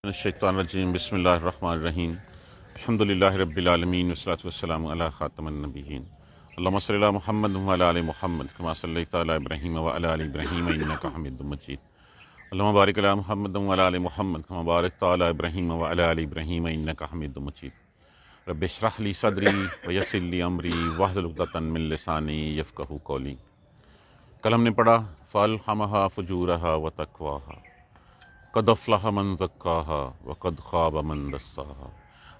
من الشیطان الرجیم بسم اللہ الرحمن الرحیم الحمد للہ رب العالمین والصلاة والسلام علی خاتم النبیین اللہم صلی علی محمد وعلی آل محمد کما صلیت علی ابراہیم وعلی آل ابراہیم انک حمید مجید اللہم بارک علی محمد وعلی آل محمد کما بارکت علی ابراہیم وعلی آل ابراہیم انک حمید مجید رب اشرح لی صدری ویسر لی امری واحلل عقدۃ من لسانی یفقہوا قولی۔ کل ہم نے پڑھا فَأَلْهَمَهَا فُجُورَهَا وَتَقْوَاهَا قد افلح من زکاها وقد خاب من دساها۔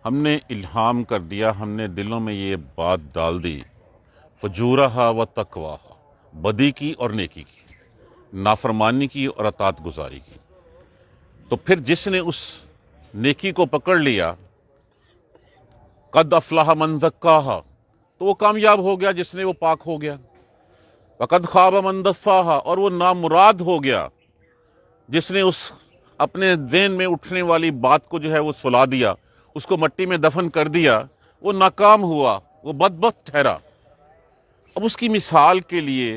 ہم نے الہام کر دیا، ہم نے دلوں میں یہ بات ڈال دی، فجورہا و تقواہا، بدی کی اور نیکی کی، نافرمانی کی اور اطاعت گزاری کی۔ تو پھر جس نے اس نیکی کو پکڑ لیا، قد افلح من زکاها، تو وہ کامیاب ہو گیا جس نے وہ پاک ہو گیا، وقد خاب من دساها، اور وہ نامراد ہو گیا جس نے اس اپنے ذہن میں اٹھنے والی بات کو جو ہے وہ سلا دیا، اس کو مٹی میں دفن کر دیا، وہ ناکام ہوا، وہ بدبخت ٹھہرا۔ اب اس کی مثال کے لیے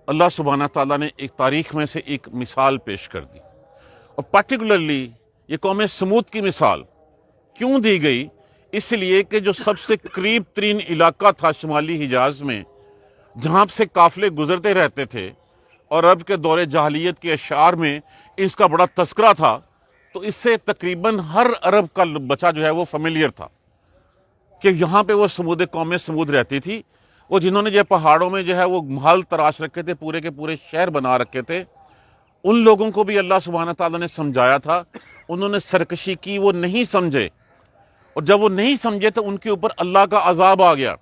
اللہ سبحانہ تعالیٰ نے ایک تاریخ میں سے ایک مثال پیش کر دی، اور پرٹیکولرلی یہ قوم سمود کی مثال کیوں دی گئی؟ اس لیے کہ جو سب سے قریب ترین علاقہ تھا شمالی حجاز میں، جہاں سے قافلے گزرتے رہتے تھے، اور عرب کے دور جاہلیت کے اشعار میں اس کا بڑا تذکرہ تھا، تو اس سے تقریباً ہر عرب کا بچہ جو ہے وہ فیملیئر تھا کہ یہاں پہ وہ قوم سمود رہتی تھی، وہ جنہوں نے جو پہاڑوں میں جو ہے وہ محل تراش رکھے تھے، پورے کے پورے شہر بنا رکھے تھے۔ ان لوگوں کو بھی اللہ سبحانہ تعالیٰ نے سمجھایا تھا، انہوں نے سرکشی کی، وہ نہیں سمجھے، اور جب وہ نہیں سمجھے تو ان کے اوپر اللہ کا عذاب آ گیا۔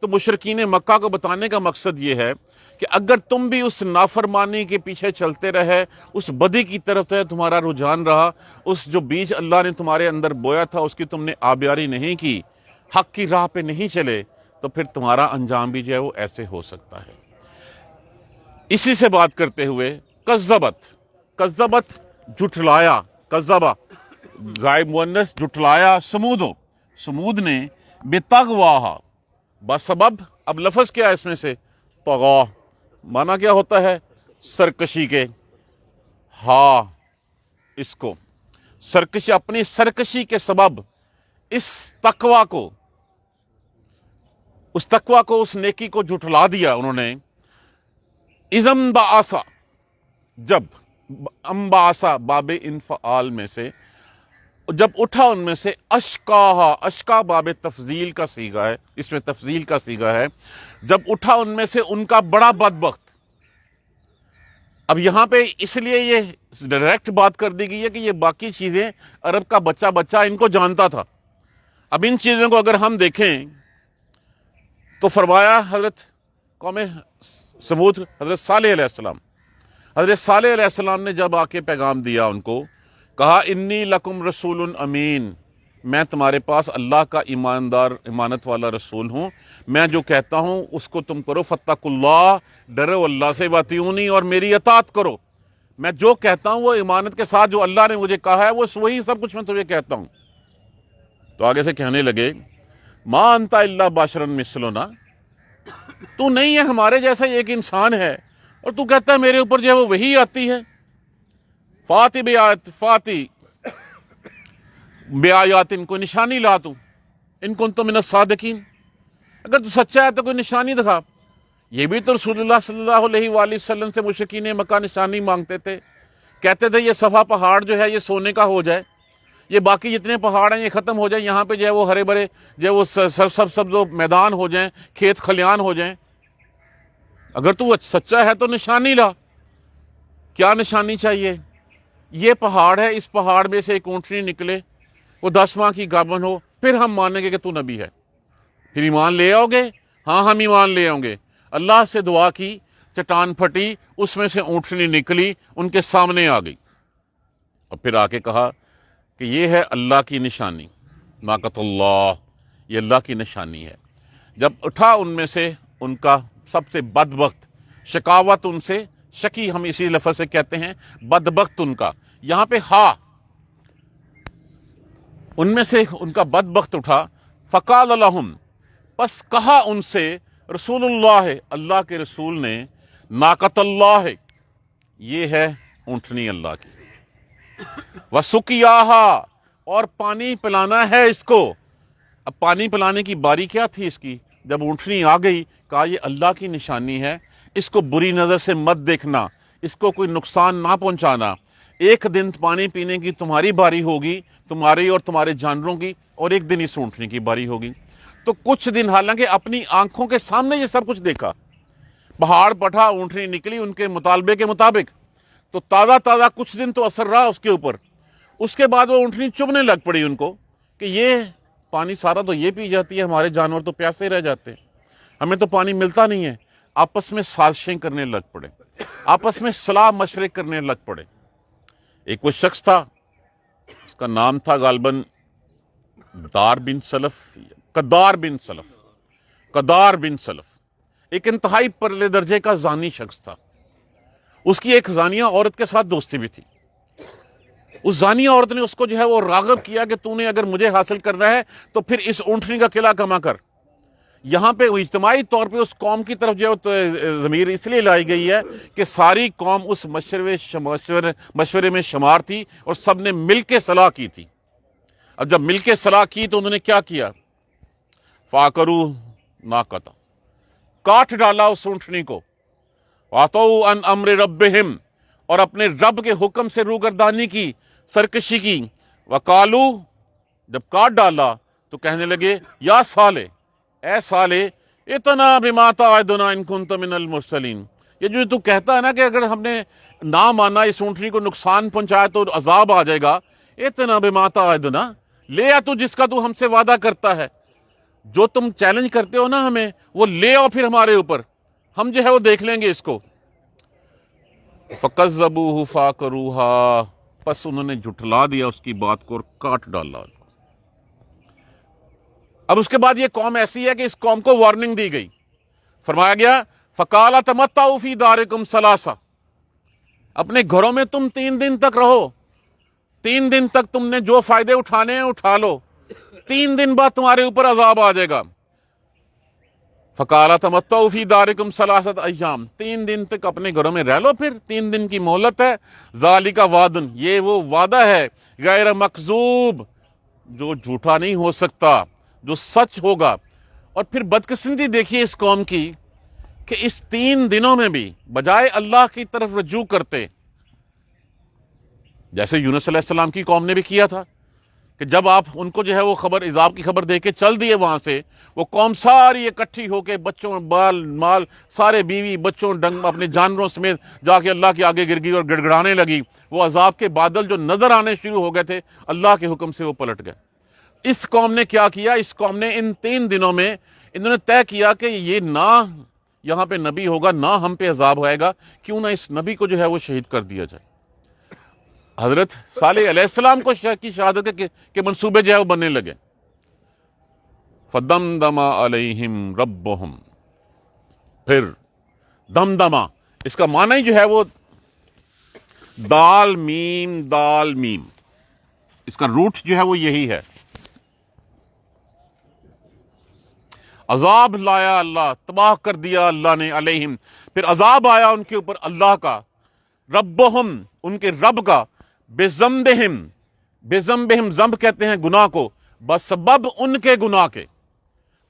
تو مشرکین مکہ کو بتانے کا مقصد یہ ہے کہ اگر تم بھی اس نافرمانی کے پیچھے چلتے رہے، اس بدی کی طرف سے تمہارا رجحان رہا، اس جو بیج اللہ نے تمہارے اندر بویا تھا اس کی تم نے آبیاری نہیں کی، حق کی راہ پہ نہیں چلے، تو پھر تمہارا انجام بھی جو ہے وہ ایسے ہو سکتا ہے۔ اسی سے بات کرتے ہوئے کذبت جھٹلایا، کذبہ غائب مؤنث، جھٹلایا سمود نے بتغواہا، بسبب، اب لفظ کیا ہے اس میں سے؟ طغا، معنی کیا ہوتا ہے؟ سرکشی کے، ہاں اس کو سرکشی، اپنی سرکشی کے سبب اس تقوی کو، اس نیکی کو جھٹلا دیا انہوں نے۔ اذن بعثا، جب، انبعثا باب انفعال میں سے، جب اٹھا ان میں سے، اشکا باب تفضیل کا صیغہ ہے، اس میں تفضیل کا صیغہ ہے، جب اٹھا ان میں سے ان کا بڑا بدبخت۔ اب یہاں پہ اس لیے یہ ڈائریکٹ بات کر دی گئی ہے کہ یہ باقی چیزیں عرب کا بچہ ان کو جانتا تھا۔ اب ان چیزوں کو اگر ہم دیکھیں تو فرمایا حضرت قوم سمود، حضرت صالح علیہ السلام نے جب آ کے پیغام دیا ان کو، کہا انی لکم رسول امین، میں تمہارے پاس اللہ کا امانت والا رسول ہوں، میں جو کہتا ہوں اس کو تم کرو، فاتقوا اللہ، ڈرو اللہ سے، واطیعونی، اور میری اطاعت کرو، میں جو کہتا ہوں وہ امانت کے ساتھ جو اللہ نے مجھے کہا ہے وہ وہی سب کچھ میں تمہیں کہتا ہوں۔ تو آگے سے کہنے لگے ما انت الا بشر مثلنا، تو نہیں ہے ہمارے جیسا ایک انسان ہے، اور تو کہتا ہے میرے اوپر جو ہے وہ وحی آتی ہے۔ فاتی بیایات، ان کو نشانی لا تو، ان کنت من الصادقین، اگر تو سچا ہے تو کوئی نشانی دکھا۔ یہ بھی تو رسول اللہ صلی اللہ علیہ وآلہ وسلم سے مشرکین مکہ نشانی مانگتے تھے، کہتے تھے یہ صفا پہاڑ جو ہے یہ سونے کا ہو جائے، یہ باقی جتنے پہاڑ ہیں یہ ختم ہو جائیں، یہاں پہ جو ہے وہ ہرے بھرے جو ہے وہ سبز میدان ہو جائیں، کھیت کھلیان ہو جائیں۔ اگر تو سچا ہے تو نشانی لا۔ کیا نشانی چاہیے؟ یہ پہاڑ ہے، اس پہاڑ میں سے ایک اونٹنی نکلے، وہ 10 ماہ کی گامن ہو، پھر ہم مانیں گے کہ تو نبی ہے۔ پھر ایمان لے آؤ گے؟ ہاں ہم ایمان لے آؤں گے۔ اللہ سے دعا کی، چٹان پھٹی، اس میں سے اونٹنی نکلی، ان کے سامنے آ گئی، اور پھر آ کے کہا کہ یہ ہے اللہ کی نشانی، ناقۃ اللہ، یہ اللہ کی نشانی ہے۔ جب اٹھا ان میں سے ان کا سب سے بدبخت، شکاوت ان سے، شکی ہم اسی لفظ سے کہتے ہیں، بدبخت ان کا، یہاں پہ ان میں سے ان کا بدبخت اٹھا، فقال لہم، پس کہا ان سے رسول اللہ کے رسول نے، ناقۃ اللہ، یہ ہے اونٹنی اللہ کی، وسقیاہا، اور پانی پلانا ہے اس کو۔ اب پانی پلانے کی باری کیا تھی اس کی؟ جب اونٹنی آ گئی، کہا یہ اللہ کی نشانی ہے، اس کو بری نظر سے مت دیکھنا، اس کو کوئی نقصان نہ پہنچانا۔ ایک دن پانی پینے کی تمہاری باری ہوگی، تمہاری اور تمہارے جانوروں کی، اور ایک دن اس اونٹنی کی باری ہوگی۔ تو کچھ دن حالانکہ اپنی آنکھوں کے سامنے یہ سب کچھ دیکھا، پہاڑ پٹھا، اونٹنی نکلی ان کے مطالبے کے مطابق، تو تازہ تازہ کچھ دن تو اثر رہا اس کے اوپر۔ اس کے بعد وہ اونٹنی چبھنے لگ پڑی ان کو کہ یہ پانی سارا تو یہ پی جاتی ہے، ہمارے جانور تو پیاسے رہ جاتے ہیں، ہمیں تو پانی ملتا نہیں ہے۔ آپس میں سازشیں کرنے لگ پڑے، آپس میں صلاح مشورے کرنے لگ پڑے۔ ایک وہ شخص تھا، اس کا نام تھا غالباً قدار بن سلف، ایک انتہائی پرلے درجے کا زانی شخص تھا۔ اس کی ایک زانیہ عورت کے ساتھ دوستی بھی تھی۔ اس زانیہ عورت نے اس کو جو ہے وہ راغب کیا کہ تو نے اگر مجھے حاصل کرنا ہے تو پھر اس اونٹنی کا قلعہ کما کر۔ یہاں پہ اجتماعی طور پہ اس قوم کی طرف جو ضمیر اس لیے لائی گئی ہے کہ ساری قوم اس مشورے میں شمار تھی، اور سب نے مل کے صلاح کی تھی۔ اب جب مل کے صلاح کی تو انہوں نے کیا کیا؟ فَعَقَرُوا نَاقَتَ، کاٹ ڈالا اس اونٹنی کو۔ وَعَتَوْا عَنْ أَمْرِ رَبِّهِمْ، اور اپنے رب کے حکم سے روگردانی کی، سرکشی کی۔ وَقَالُوا، جب کاٹ ڈالا تو کہنے لگے یا صالح، اے صالح، اتنا بما تعدنا ان کنت من المرسلین، یہ جو تو کہتا ہے نا کہ اگر ہم نے نہ مانا، اس اونٹنی کو نقصان پہنچایا تو عذاب آ جائے گا، اتنا بما تعدنا، لے آ تو جس کا تو ہم سے وعدہ کرتا ہے، جو تم چیلنج کرتے ہو نا ہمیں، وہ لے آؤ پھر ہمارے اوپر، ہم جو ہے وہ دیکھ لیں گے اس کو۔ فَكَذَّبُوهُ فَعَقَرُوهَا، پس انہوں نے جھٹلا دیا اس کی بات کو اور کاٹ ڈالا۔ اب اس کے بعد یہ قوم ایسی ہے کہ اس قوم کو وارننگ دی گئی، فرمایا گیا فَقَالَ تَمَتَّعُوا فِي دَارِكُمْ ثَلَاثَةً، اپنے گھروں میں تم 3 دن تک رہو، 3 دن تک تم نے جو فائدے اٹھانے ہیں اٹھا لو، 3 دن بعد تمہارے اوپر عذاب آ جائے گا۔ فَقَالَ تَمَتَّعُوا فِي دَارِكُمْ 3 أَيَّامٍ، 3 دن تک اپنے گھروں میں رہ لو، پھر 3 دن کی مہلت ہے۔ ذَلِكَ وَعْدٌ، یہ وہ وعدہ ہے غیر مکذوب، جو جھوٹا نہیں ہو سکتا، جو سچ ہوگا۔ اور پھر بدقسمتی دیکھیے اس قوم کی کہ اس 3 دنوں میں بھی بجائے اللہ کی طرف رجوع کرتے، جیسے یونس علیہ السلام کی قوم نے بھی کیا تھا کہ جب آپ ان کو جو ہے وہ خبر، عذاب کی خبر دے کے چل دیے وہاں سے، وہ قوم ساری اکٹھی ہو کے بچوں، بال مال سارے، بیوی بچوں، ڈنگ اپنے جانوروں سمیت جا کے اللہ کے آگے گر گئی اور گڑ گڑانے لگی۔ وہ عذاب کے بادل جو نظر آنے شروع ہو گئے تھے، اللہ کے حکم سے وہ پلٹ گئے۔ اس قوم نے کیا کیا؟ اس قوم نے ان 3 دنوں میں انہوں نے طے کیا کہ یہ نہ یہاں پہ نبی ہوگا، نہ ہم پہ عذاب آئے گا، کیوں نہ اس نبی کو جو ہے وہ شہید کر دیا جائے۔ حضرت صالح علیہ السلام کو کی شہادت کے منصوبے جو ہے وہ بننے لگے۔ فَدَمْدَمَ عَلَيْهِمْ رَبُّهُمْ، پھر دمدمہ، اس کا معنی جو ہے وہ دال میم، اس کا روٹ جو ہے وہ یہی ہے۔ عذاب لایا اللہ، تباہ کر دیا اللہ نے علیہم، پھر عذاب آیا ان کے اوپر اللہ کا، ربہم، ان کے رب کا، بذنبہم، ذنب کہتے ہیں گناہ کو، بسبب ان کے گناہ کے،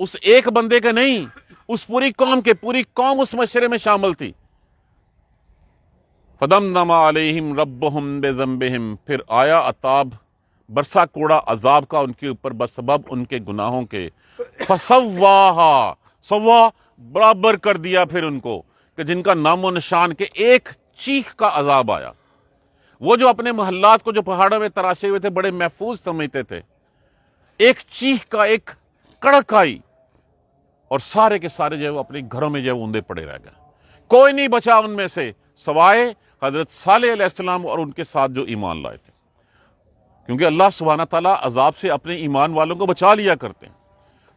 اس ایک بندے کے نہیں، اس پوری قوم کے، پوری قوم اس مشورے میں شامل تھی۔ فدمدم علیہم ربہم بذنبہم، پھر آیا عذاب، برسا کوڑا عذاب کا ان کے اوپر بسبب ان کے گناہوں کے، فسواہا، سوا، برابر کر دیا پھر ان کو، کہ جن کا نام و نشان کہ ایک چیخ کا عذاب آیا۔ وہ جو اپنے محلات کو جو پہاڑوں میں تراشے ہوئے تھے بڑے محفوظ سمجھتے تھے، ایک چیخ کا ایک کڑک آئی اور سارے کے سارے جو ہے وہ اپنے گھروں میں جو ہے اوندے پڑے رہ گئے، کوئی نہیں بچا ان میں سے سوائے حضرت صالح علیہ السلام اور ان کے ساتھ جو ایمان لائے تھے، کیونکہ اللہ سبحانہ تعالیٰ عذاب سے اپنے ایمان والوں کو بچا لیا کرتے ہیں،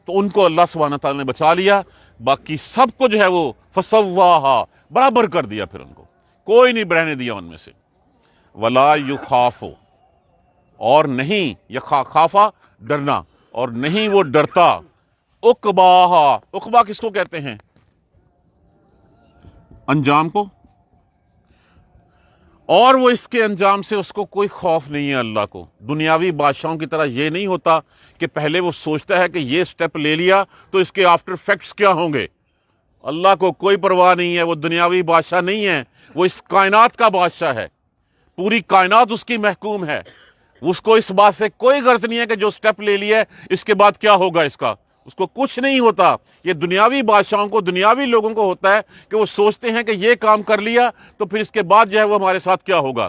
تو ان کو اللہ سبحانہ تعالیٰ نے بچا لیا، باقی سب کو جو ہے وہ فسواہا، برابر کر دیا پھر ان کو، کوئی نہیں رہنے دیا ان میں سے۔ ولا یخاف، اور نہیں، خافا ڈرنا، اور نہیں وہ ڈرتا، عقباہا، عقبہ کس کو کہتے ہیں؟ انجام کو۔ اور وہ اس کے انجام سے اس کو کوئی خوف نہیں ہے اللہ کو۔ دنیاوی بادشاہوں کی طرح یہ نہیں ہوتا کہ پہلے وہ سوچتا ہے کہ یہ سٹیپ لے لیا تو اس کے آفٹر فیکٹس کیا ہوں گے۔ اللہ کو کوئی پرواہ نہیں ہے، وہ دنیاوی بادشاہ نہیں ہے، وہ اس کائنات کا بادشاہ ہے، پوری کائنات اس کی محکوم ہے۔ اس کو اس بات سے کوئی غرض نہیں ہے کہ جو سٹیپ لے لیا ہے اس کے بعد کیا ہوگا، اس کو کچھ نہیں ہوتا۔ یہ دنیاوی بادشاہوں کو، دنیاوی لوگوں کو ہوتا ہے کہ وہ سوچتے ہیں کہ یہ کام کر لیا تو پھر اس کے بعد جو ہے وہ ہمارے ساتھ کیا ہوگا۔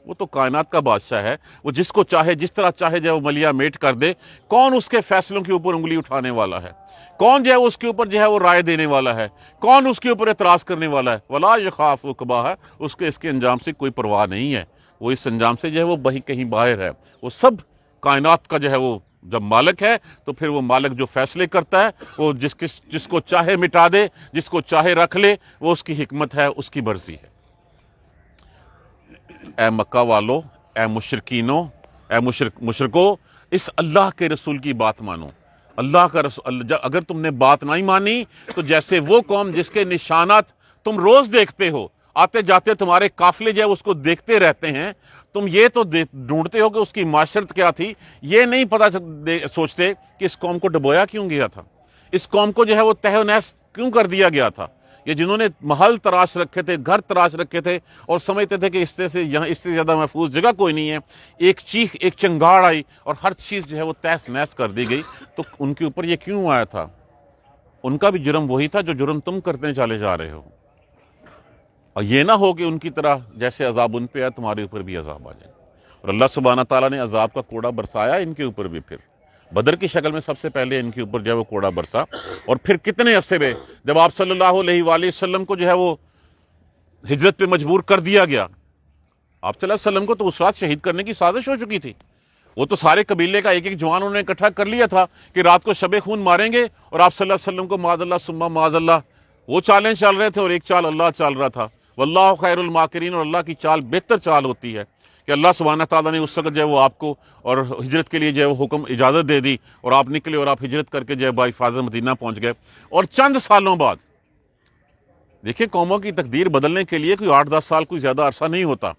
وہ تو کائنات کا بادشاہ ہے، وہ جس کو چاہے جس طرح چاہے جو ہے وہ ملیا میٹ کر دے۔ کون اس کے فیصلوں کے اوپر انگلی اٹھانے والا ہے؟ کون جو ہے اس کے اوپر جو ہے وہ رائے دینے والا ہے؟ کون اس کے اوپر اعتراض کرنے والا ہے؟ ولا یخاف عقباہا، اس کے انجام سے کوئی پرواہ نہیں ہے۔ وہ اس انجام سے جو ہے وہ کہیں باہر ہے۔ وہ سب کائنات کا جو ہے وہ جب مالک ہے تو پھر وہ مالک جو فیصلے کرتا ہے وہ جس کو چاہے مٹا دے، جس کو چاہے رکھ لے، وہ اس کی حکمت ہے، اس کی مرضی ہے۔ اے مکہ والو، اے مشرکینو، اے مشرکو، اس اللہ کے رسول کی بات مانو۔ اللہ کا رسول، اگر تم نے بات نہیں مانی تو جیسے وہ قوم جس کے نشانات تم روز دیکھتے ہو، آتے جاتے تمہارے قافلے جو ہے اس کو دیکھتے رہتے ہیں، تم یہ تو ڈھونڈتے ہو کہ اس کی معاشرت کیا تھی، یہ نہیں پتا سوچتے کہ اس قوم کو ڈبویا کیوں گیا تھا، اس قوم کو جو ہے وہ تہہ و نیس کیوں کر دیا گیا تھا۔ یہ جنہوں نے محل تراش رکھے تھے، گھر تراش رکھے تھے اور سمجھتے تھے کہ اس سے زیادہ محفوظ جگہ کوئی نہیں ہے، ایک چیخ، ایک چنگاڑ آئی اور ہر چیز جو ہے وہ تہس نہس کر دی گئی، تو ان کے اوپر یہ کیوں آیا تھا؟ ان کا بھی جرم وہی تھا جو جرم تم کرتے چلے جا رہے ہو۔ اور یہ نہ ہو کہ ان کی طرح جیسے عذاب ان پہ آیا تمہارے اوپر بھی عذاب آ جائے۔ اور اللہ سبحانہ تعالیٰ نے عذاب کا کوڑا برسایا ان کے اوپر بھی، پھر بدر کی شکل میں سب سے پہلے ان کے اوپر جو ہے وہ کوڑا برسا، اور پھر کتنے عرصے میں جب آپ صلی اللہ علیہ وآلہ وسلم کو جو ہے وہ ہجرت پہ مجبور کر دیا گیا، آپ صلی اللہ علیہ وسلم کو تو اس رات شہید کرنے کی سازش ہو چکی تھی۔ وہ تو سارے قبیلے کا ایک ایک جوان انہوں نے اکٹھا کر لیا تھا کہ رات کو شب خون ماریں گے، اور آپ صلی اللہ علیہ وسلم کو معاذ اللہ ثم معاذ اللہ وہ چالیں چل رہے تھے، اور ایک چال اللہ چال رہا تھا۔ واللہ خیر الماکرین، اور اللہ کی چال بہتر چال ہوتی ہے کہ اللہ سبحانہ تعالیٰ نے اس وقت جو ہے وہ آپ کو اور ہجرت کے لیے جو ہے وہ حکم اجازت دے دی، اور آپ نکلے اور آپ ہجرت کر کے جو ہے بحفاظت مدینہ پہنچ گئے۔ اور چند سالوں بعد دیکھیں، قوموں کی تقدیر بدلنے کے لیے کوئی 8-10 سال کوئی زیادہ عرصہ نہیں ہوتا،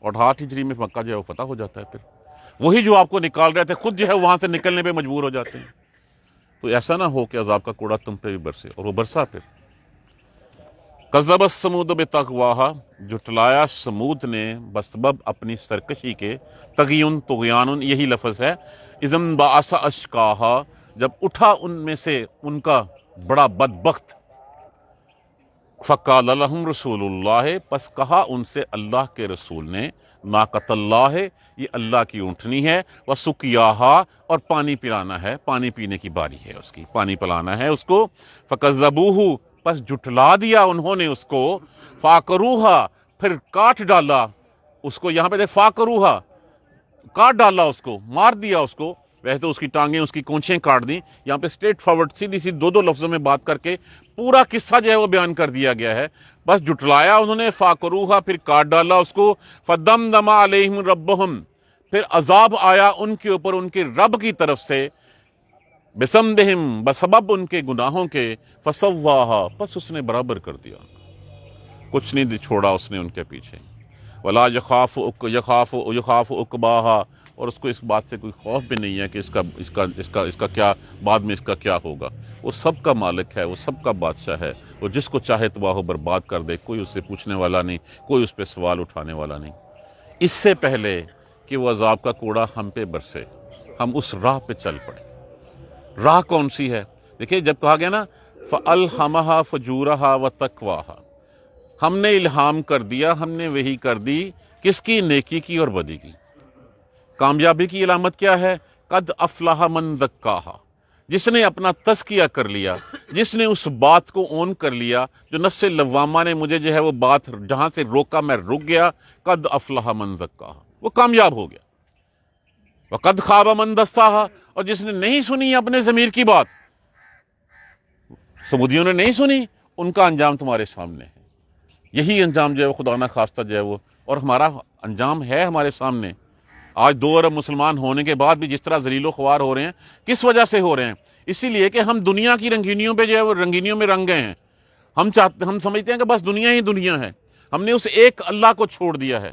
اور 8 ہجری میں مکہ جو ہے وہ فتح ہو جاتا ہے۔ پھر وہی جو آپ کو نکال رہے تھے خود جو ہے وہاں سے نکلنے پہ مجبور ہو جاتے ہیں۔ تو ایسا نہ ہو کہ عذاب کا کوڑا تم پہ بھی برسے، اور وہ برسا۔ پھر کذبت ثمود بطغواہا، جھٹلایا سمود نے بسبب اپنی سرکشی کے، طغیان، یہی لفظ ہے، اذ انبعث اشقاہا، جب اٹھا ان میں سے ان کا بڑا بدبخت، فقال لہم رسول اللہ، پس کہا ان سے اللہ کے رسول نے، ناقۃ اللہ، یہ اللہ کی اونٹنی ہے، وسقیاہا، اور پانی پلانا ہے، پانی پینے کی باری ہے اس کی، پانی پلانا ہے اس کو، فکذبوہ، پس جھٹلا دیا انہوں نے اس کو، فعقروہا، پھر کاٹ ڈالا اس کو، یہاں پہ دیکھ فعقروہا، کاٹ ڈالا اس کو، مار دیا اس کو، ویسے تو اس کی ٹانگیں، اس کی کونچھیں کاٹ دیں، یہاں پہ اسٹریٹ فارورڈ سیدھی سی دو لفظوں میں بات کر کے پورا قصہ جو ہے وہ بیان کر دیا گیا ہے۔ بس جھٹلایا انہوں نے، فعقروہا، پھر کاٹ ڈالا اس کو، فدمدم علیہم ربہم، پھر عذاب آیا ان کے اوپر ان کے رب کی طرف سے، بسمبہم، بسبب ان کے گناہوں کے، فسواہا، پس اس نے برابر کر دیا، کچھ نہیں چھوڑا اس نے ان کے پیچھے، ولا یخاف عقباہا، اور اس کو اس بات سے کوئی خوف بھی نہیں ہے کہ اس کا کیا بعد میں اس کا کیا ہوگا۔ وہ سب کا مالک ہے، وہ سب کا بادشاہ ہے، وہ جس کو چاہے تباہ و برباد کر دے، کوئی اس سے پوچھنے والا نہیں، کوئی اس پہ سوال اٹھانے والا نہیں۔ اس سے پہلے کہ وہ عذاب کا کوڑا ہم پہ برسے، ہم اس راہ پہ چل پڑے۔ راہ کون سی ہے؟ دیکھیں، جب کہا گیا نا فَأَلْهَمَهَا فُجُورَهَا وَتَقْوَاهَا، ہم نے الہام کر دیا، ہم نے وحی کر دی، کس کی؟ نیکی کی اور بدی کی۔ کامیابی کی علامت کیا ہے؟ قد افلح من زکاہا، جس نے اپنا تزکیہ کر لیا، جس نے اس بات کو اون کر لیا جو نفس لوامہ نے مجھے جو ہے وہ بات جہاں سے روکا میں رک گیا، قد افلح من زکاہا، وہ کامیاب ہو گیا۔ وقد خاب من دساہا، اور جس نے نہیں سنی اپنے ضمیر کی بات، سمودیوں نے نہیں سنی، ان کا انجام تمہارے سامنے ہے۔ یہی انجام جو ہے وہ خدا نہ خواستہ جو ہے وہ، اور ہمارا انجام ہے ہمارے سامنے۔ آج 2 ارب مسلمان ہونے کے بعد بھی جس طرح ذلیل و خوار ہو رہے ہیں، کس وجہ سے ہو رہے ہیں؟ اسی لیے کہ ہم دنیا کی رنگینیوں پہ جو ہے وہ رنگینیوں میں رنگ گئے ہیں۔ ہم سمجھتے ہیں کہ بس دنیا ہی دنیا ہے، ہم نے اس ایک اللہ کو چھوڑ دیا ہے.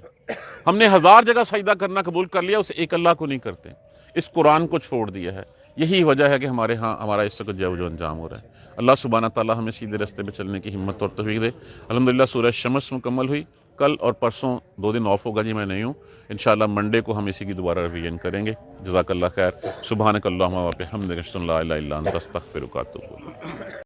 ہم نے 1000 جگہ سجدہ کرنا قبول کر لیا، اس ایک اللہ کو نہیں کرتے، اس قرآن کو چھوڑ دیا ہے. یہی وجہ ہے کہ ہمارے ہاں ہمارا اس وقت جو انجام ہو رہا ہے. اللہ سبحانہ تعالیٰ ہمیں سیدھے راستے پہ چلنے کی ہمت اور توفیق دے. الحمدللہ سورہ شمس مکمل ہوئی. کل اور پرسوں 2 دن آف ہوگا جی، میں نہیں ہوں. انشاءاللہ منڈے کو ہم اسی کی دوبارہ ریویژن کریں گے. جزاک اللہ خیر. سبحانک اللہم و بحمدک اشہد ان لا الہ الا انت استغفرک و اتوب الیک.